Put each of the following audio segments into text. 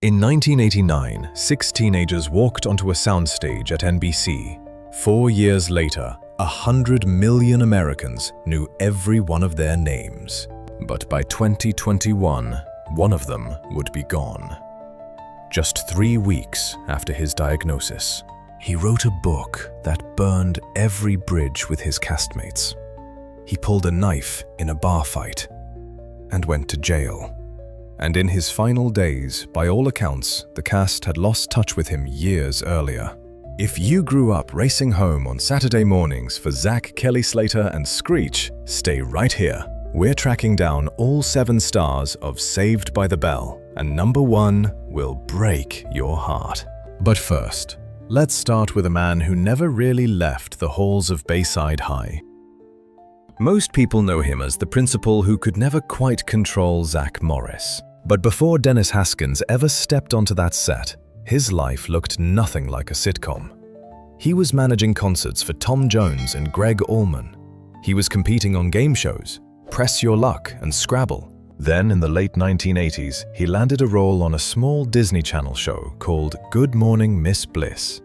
In 1989, 6 teenagers walked onto a soundstage at NBC. 4 years later, 100 million Americans knew every one of their names. But by 2021, one of them would be gone. Just 3 weeks after his diagnosis, he wrote a book that burned every bridge with his castmates. He pulled a knife in a bar fight and went to jail. And in his final days, by all accounts, the cast had lost touch with him years earlier. If you grew up racing home on Saturday mornings for Zack, Kelly Slater, and Screech, stay right here. We're tracking down all 7 stars of Saved by the Bell, and number 1 will break your heart. But first, let's start with a man who never really left the halls of Bayside High. Most people know him as the principal who could never quite control Zack Morris. But before Dennis Haskins ever stepped onto that set, his life looked nothing like a sitcom. He was managing concerts for Tom Jones and Greg Allman. He was competing on game shows, Press Your Luck and Scrabble. Then in the late 1980s, he landed a role on a small Disney Channel show called Good Morning Miss Bliss.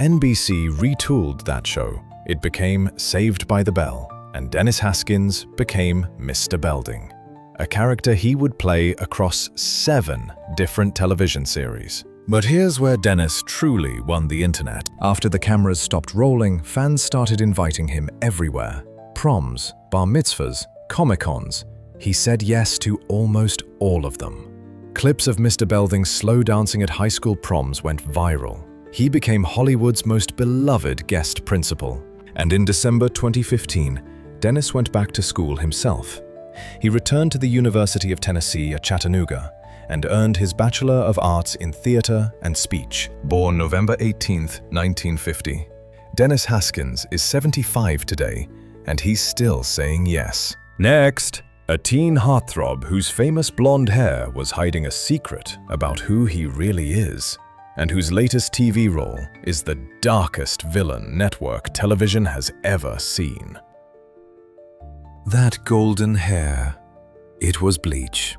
NBC retooled that show. It became Saved by the Bell, and Dennis Haskins became Mr. Belding, a character he would play across 7 different television series. But here's where Dennis truly won the internet. After the cameras stopped rolling, fans started inviting him everywhere. Proms, bar mitzvahs, Comic-Cons. He said yes to almost all of them. Clips of Mr. Belding's slow dancing at high school proms went viral. He became Hollywood's most beloved guest principal. And in December 2015, Dennis went back to school himself. He returned to the University of Tennessee at Chattanooga and earned his Bachelor of Arts in Theater and Speech. Born November 18, 1950, Dennis Haskins is 75 today, and he's still saying yes. Next, a teen heartthrob whose famous blonde hair was hiding a secret about who he really is, and whose latest TV role is the darkest villain network television has ever seen. That golden hair, it was bleach.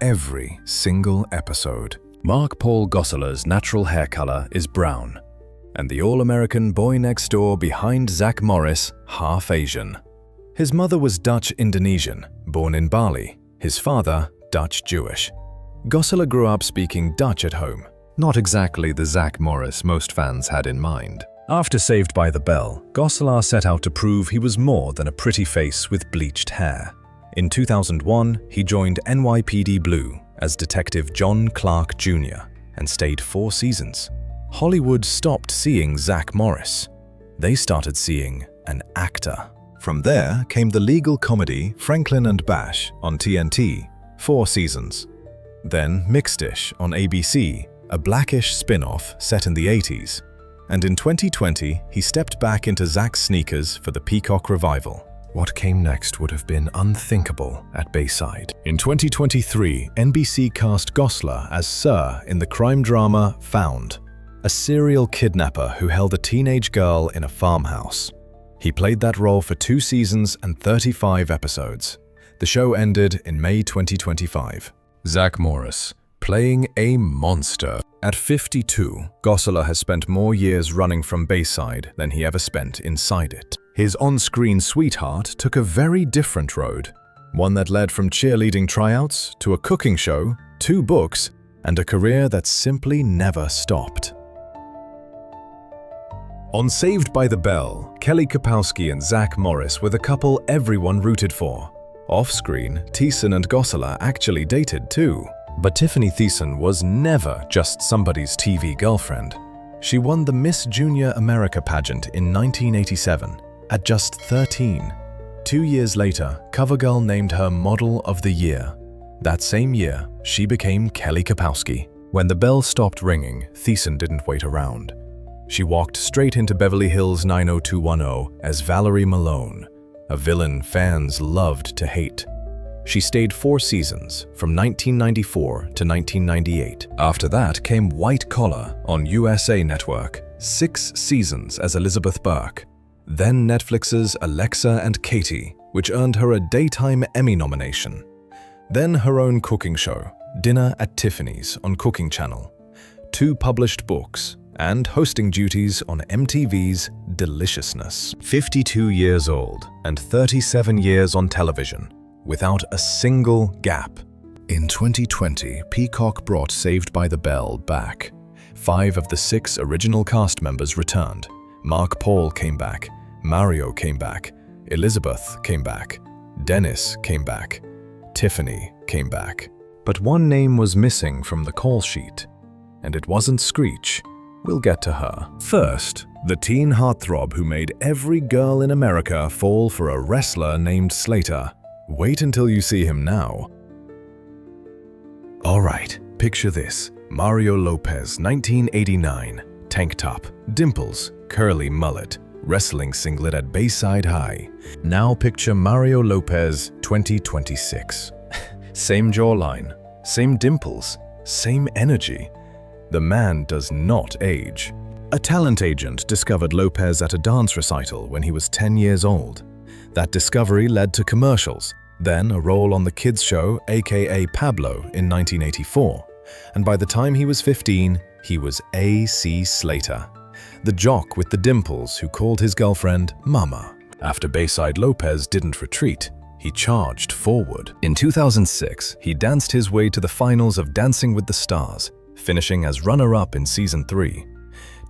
Every single episode. Mark Paul Gosselaar's natural hair color is brown, and the all-American boy next door behind Zack Morris, half Asian. His mother was Dutch-Indonesian, born in Bali. His father, Dutch-Jewish. Gosselaar grew up speaking Dutch at home, not exactly the Zack Morris most fans had in mind. After Saved by the Bell, Gosselaar set out to prove he was more than a pretty face with bleached hair. In 2001, he joined NYPD Blue as Detective John Clark Jr. and stayed 4 seasons. Hollywood stopped seeing Zack Morris. They started seeing an actor. From there came the legal comedy Franklin and Bash on TNT, 4 seasons. Then Mixed-ish on ABC, a blackish spin-off set in the 80s. And in 2020, he stepped back into Zack's sneakers for the Peacock revival. What came next would have been unthinkable at Bayside. In 2023, NBC cast Gosselaar as Sir in the crime drama Found, a serial kidnapper who held a teenage girl in a farmhouse. He played that role for 2 seasons and 35 episodes. The show ended in May 2025. Zack Morris, playing a monster. At 52, Gosselaar has spent more years running from Bayside than he ever spent inside it. His on-screen sweetheart took a very different road, one that led from cheerleading tryouts to a cooking show, 2 books, and a career that simply never stopped. On Saved by the Bell, Kelly Kapowski and Zack Morris were the couple everyone rooted for. Off-screen, Thiessen and Gosselaar actually dated too. But Thiessen was never just somebody's TV girlfriend. She won the Miss Junior America pageant in 1987 at just 13. 2 years later, CoverGirl named her Model of the Year. That same year, she became Kelly Kapowski. When the bell stopped ringing, Thiessen didn't wait around. She walked straight into Beverly Hills 90210 as Valerie Malone, a villain fans loved to hate. She stayed 4 seasons, from 1994 to 1998. After that came White Collar on USA Network, 6 seasons as Elizabeth Burke. Then Netflix's Alexa and Katie, which earned her a Daytime Emmy nomination. Then her own cooking show, dinner at Tiffani's on Cooking Channel, 2 published books, and hosting duties on MTV's Deliciousness. 52 years old and 37 years on television, without a single gap. In 2020, Peacock brought Saved by the Bell back. 5 of the 6 original cast members returned. Mark Paul came back, Mario came back, Elizabeth came back, Dennis came back, Tiffani came back. But one name was missing from the call sheet, and it wasn't Screech. We'll get to her. First, the teen heartthrob who made every girl in America fall for a wrestler named Slater. Wait until you see him now. Alright, picture this. Mario Lopez, 1989. Tank top, dimples, curly mullet, wrestling singlet at Bayside High. Now picture Mario Lopez, 2026. Same jawline, same dimples, same energy. The man does not age. A talent agent discovered Lopez at a dance recital when he was 10 years old. That discovery led to commercials, then a role on the kids show aka Pablo in 1984. And by the time he was 15, he was A.C. Slater, the jock with the dimples who called his girlfriend Mama. After Bayside Lopez didn't retreat, he charged forward. In 2006, he danced his way to the finals of Dancing with the Stars, finishing as runner-up in Season 3.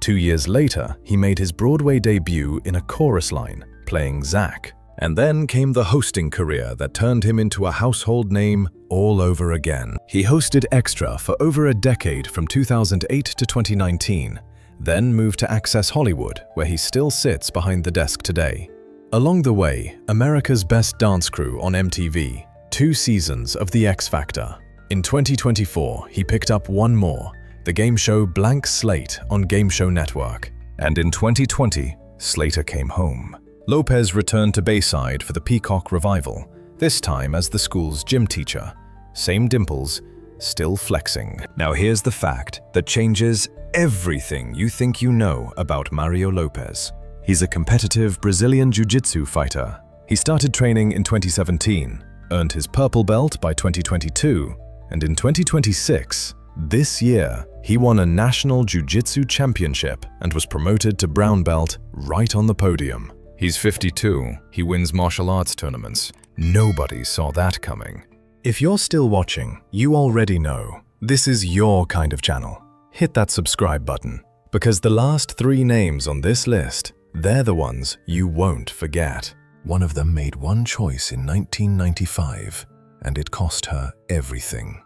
2 years later, he made his Broadway debut in a chorus line, playing Zack. And then came the hosting career that turned him into a household name all over again. He hosted Extra for over a decade from 2008 to 2019, then moved to Access Hollywood, where he still sits behind the desk today. Along the way, America's Best Dance Crew on MTV, 2 seasons of The X Factor. In 2024, he picked up one more, the game show Blank Slate on Game Show Network. And in 2020, Slater came home. Lopez returned to Bayside for the Peacock revival, this time as the school's gym teacher. Same dimples, still flexing. Now here's the fact that changes everything you think you know about Mario Lopez. He's a competitive Brazilian jiu-jitsu fighter. He started training in 2017, earned his purple belt by 2022, and in 2026, this year, he won a national jiu-jitsu championship and was promoted to brown belt right on the podium. He's 52, he wins martial arts tournaments. Nobody saw that coming. If you're still watching, you already know this is your kind of channel. Hit that subscribe button, because the last 3 names on this list, they're the ones you won't forget. One of them made one choice in 1995, and it cost her everything.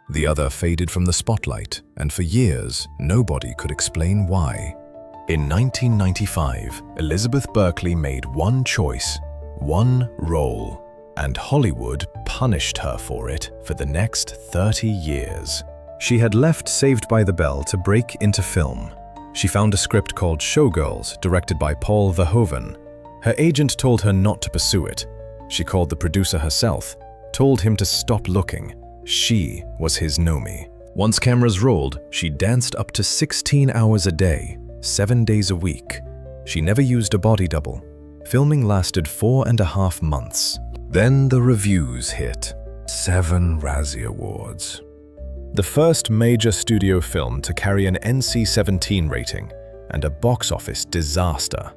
The other faded from the spotlight, and for years, nobody could explain why. In 1995, Elizabeth Berkley made one choice, one role, and Hollywood punished her for it for the next 30 years. She had left Saved by the Bell to break into film. She found a script called Showgirls, directed by Paul Verhoeven. Her agent told her not to pursue it. She called the producer herself, told him to stop looking. She was his Nomi. Once cameras rolled, she danced up to 16 hours a day, 7 days a week. She never used a body double. Filming lasted 4.5 months. Then the reviews hit. 7 Razzie Awards. The first major studio film to carry an NC-17 rating and a box office disaster.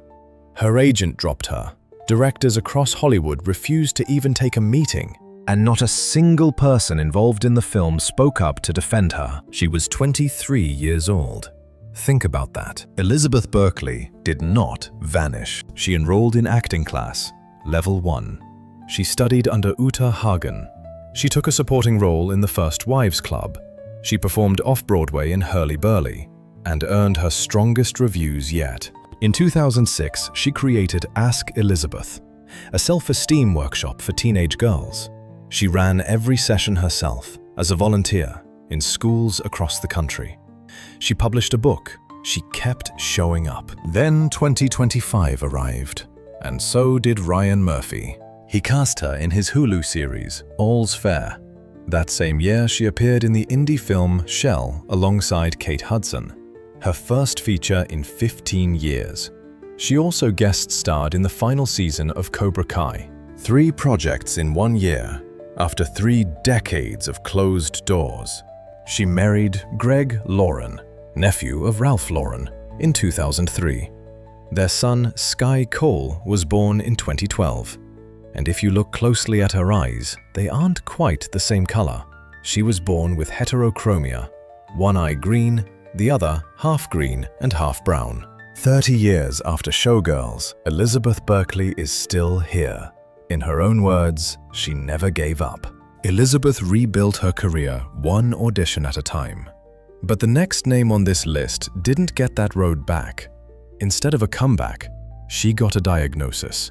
Her agent dropped her. Directors across Hollywood refused to even take a meeting, and not a single person involved in the film spoke up to defend her. She was 23 years old. Think about that. Elizabeth Berkley did not vanish. She enrolled in acting class, level 1. She studied under Uta Hagen. She took a supporting role in The First Wives Club. She performed off-Broadway in Hurly-Burly and earned her strongest reviews yet. In 2006, she created Ask Elizabeth, a self-esteem workshop for teenage girls. She ran every session herself as a volunteer in schools across the country. She published a book. She kept showing up. Then 2025 arrived, and so did Ryan Murphy. He cast her in his Hulu series, All's Fair. That same year, she appeared in the indie film Shell alongside Kate Hudson, her first feature in 15 years. She also guest starred in the final season of Cobra Kai. 3 projects in 1 year. after 3 decades of closed doors. She married Greg Lauren, nephew of Ralph Lauren, in 2003. Their son, Sky Cole, was born in 2012. And if you look closely at her eyes, they aren't quite the same color. She was born with heterochromia, one eye green, the other half green and half brown. 30 years after Showgirls, Elizabeth Berkley is still here. In her own words, she never gave up. Elizabeth rebuilt her career one audition at a time. But the next name on this list didn't get that road back. Instead of a comeback, she got a diagnosis.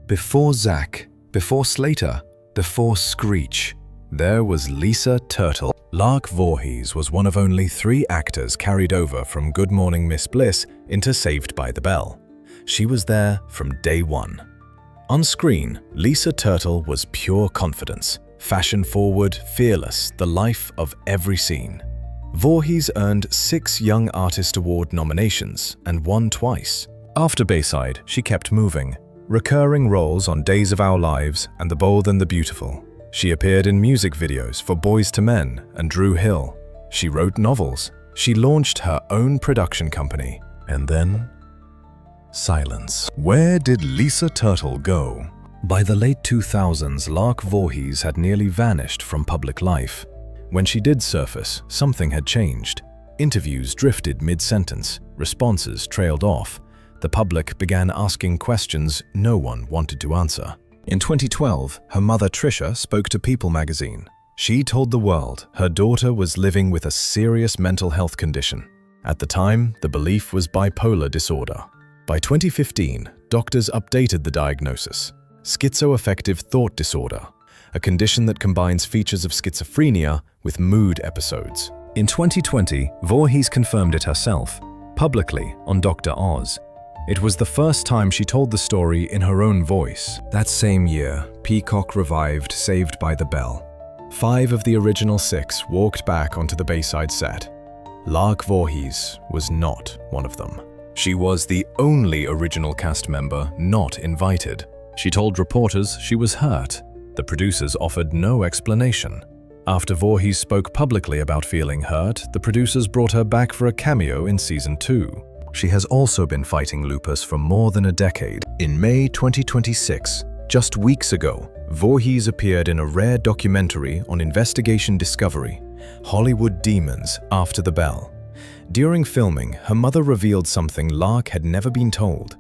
Before Zack, before Slater, before Screech, there was Lisa Turtle. Lark Voorhies was one of only 3 actors carried over from Good Morning Miss Bliss into Saved by the Bell. She was there from day one. On screen, Lisa Turtle was pure confidence, fashion-forward, fearless, the life of every scene. Voorhies earned 6 Young Artist Award nominations and won twice. After Bayside, she kept moving, recurring roles on Days of Our Lives and The Bold and the Beautiful. She appeared in music videos for Boyz II Men and Drew Hill. She wrote novels. She launched her own production company. And then, silence. Where did Lisa Turtle go? By the late 2000s, Lark Voorhies had nearly vanished from public life. When she did surface, something had changed. Interviews drifted mid-sentence, responses trailed off. The public began asking questions no one wanted to answer. In 2012, her mother Trisha spoke to People magazine. She told the world her daughter was living with a serious mental health condition. At the time, the belief was bipolar disorder. By 2015, doctors updated the diagnosis: schizoaffective thought disorder, a condition that combines features of schizophrenia with mood episodes. In 2020, Voorhies confirmed it herself, publicly on Dr. Oz. It was the first time she told the story in her own voice. That same year, Peacock revived Saved by the Bell. 5 of the original 6 walked back onto the Bayside set. Lark Voorhies was not one of them. She was the only original cast member not invited. She told reporters she was hurt. The producers offered no explanation. After Voorhies spoke publicly about feeling hurt, the producers brought her back for a cameo in season 2. She has also been fighting lupus for more than a decade. In May 2026, just weeks ago, Voorhies appeared in a rare documentary on Investigation Discovery, Hollywood Demons After the Bell. During filming, her mother revealed something Lark had never been told.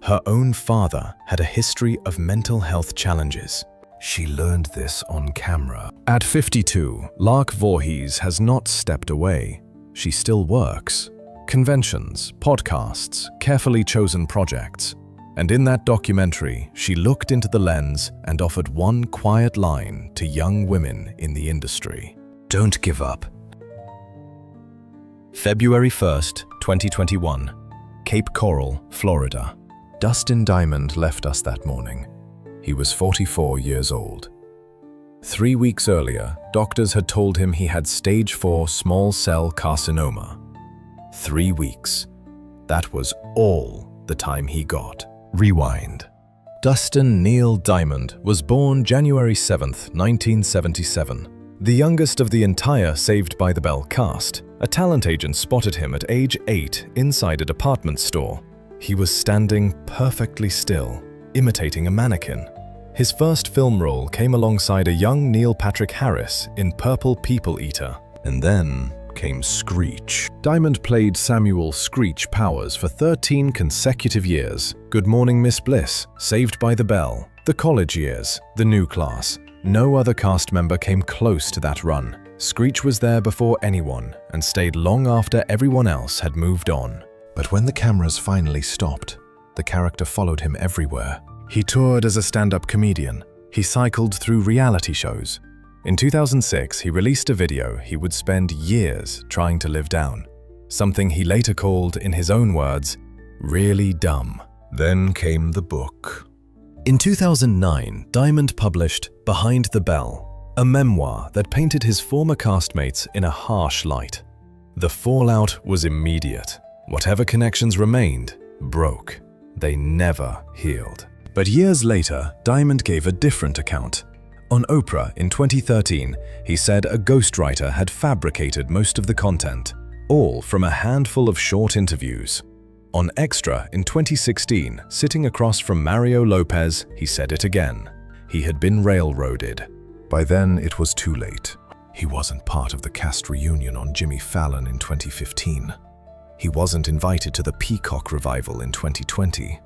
Her own father had a history of mental health challenges. She learned this on camera. At 52, Lark Voorhies has not stepped away. She still works. Conventions, podcasts, carefully chosen projects. And in that documentary, she looked into the lens and offered one quiet line to young women in the industry: don't give up. February 1st, 2021, Cape Coral, Florida. Dustin Diamond left us that morning. He was 44 years old. 3 weeks earlier, doctors had told him he had stage 4 small cell carcinoma. 3 weeks. That was all the time he got. Rewind. Dustin Neil Diamond was born January 7th, 1977. The youngest of the entire Saved by the Bell cast. A talent agent spotted him at age 8 inside a department store. He was standing perfectly still, imitating a mannequin. His first film role came alongside a young Neil Patrick Harris in Purple People Eater. And then came Screech. Diamond played Samuel Screech Powers for 13 consecutive years. Good Morning Miss Bliss, Saved by the Bell, The College Years, The New Class. No other cast member came close to that run. Screech was there before anyone and stayed long after everyone else had moved on. But when the cameras finally stopped, the character followed him everywhere. He toured as a stand-up comedian. He cycled through reality shows. In 2006, he released a video he would spend years trying to live down. Something he later called, in his own words, really dumb. Then came the book. In 2009, Diamond published Behind the Bell, a memoir that painted his former castmates in a harsh light. The fallout was immediate. Whatever connections remained broke. They never healed. But years later, Diamond gave a different account. On Oprah in 2013, he said a ghostwriter had fabricated most of the content, all from a handful of short interviews. On Extra in 2016, sitting across from Mario Lopez, he said it again. He had been railroaded. By then, it was too late. He wasn't part of the cast reunion on Jimmy Fallon in 2015. He wasn't invited to the Peacock revival in 2020.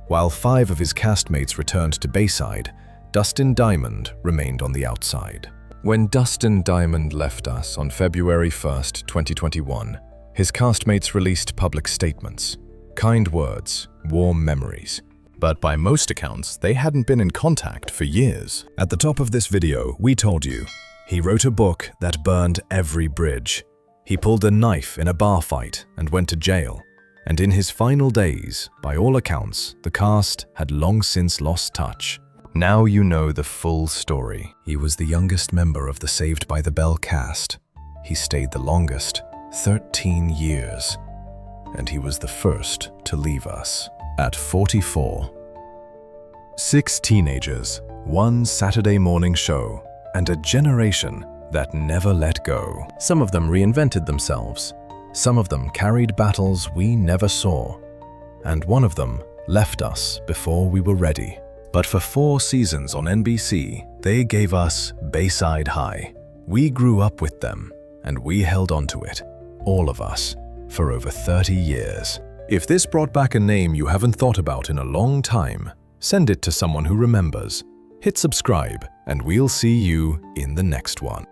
While 5 of his castmates returned to Bayside, Dustin Diamond remained on the outside. When Dustin Diamond left us on February 1st, 2021, his castmates released public statements, kind words, warm memories. But by most accounts, they hadn't been in contact for years. At the top of this video, we told you, he wrote a book that burned every bridge. He pulled a knife in a bar fight and went to jail. And in his final days, by all accounts, the cast had long since lost touch. Now you know the full story. He was the youngest member of the Saved by the Bell cast. He stayed the longest, 13 years. And he was the first to leave us at 44. 6 teenagers, 1 Saturday morning show, and a generation that never let go. Some of them reinvented themselves. Some of them carried battles we never saw. And one of them left us before we were ready. But for 4 seasons on NBC, they gave us Bayside High. We grew up with them, and we held on to it, all of us, for over 30 years. If this brought back a name you haven't thought about in a long time, send it to someone who remembers. Hit subscribe, and we'll see you in the next one.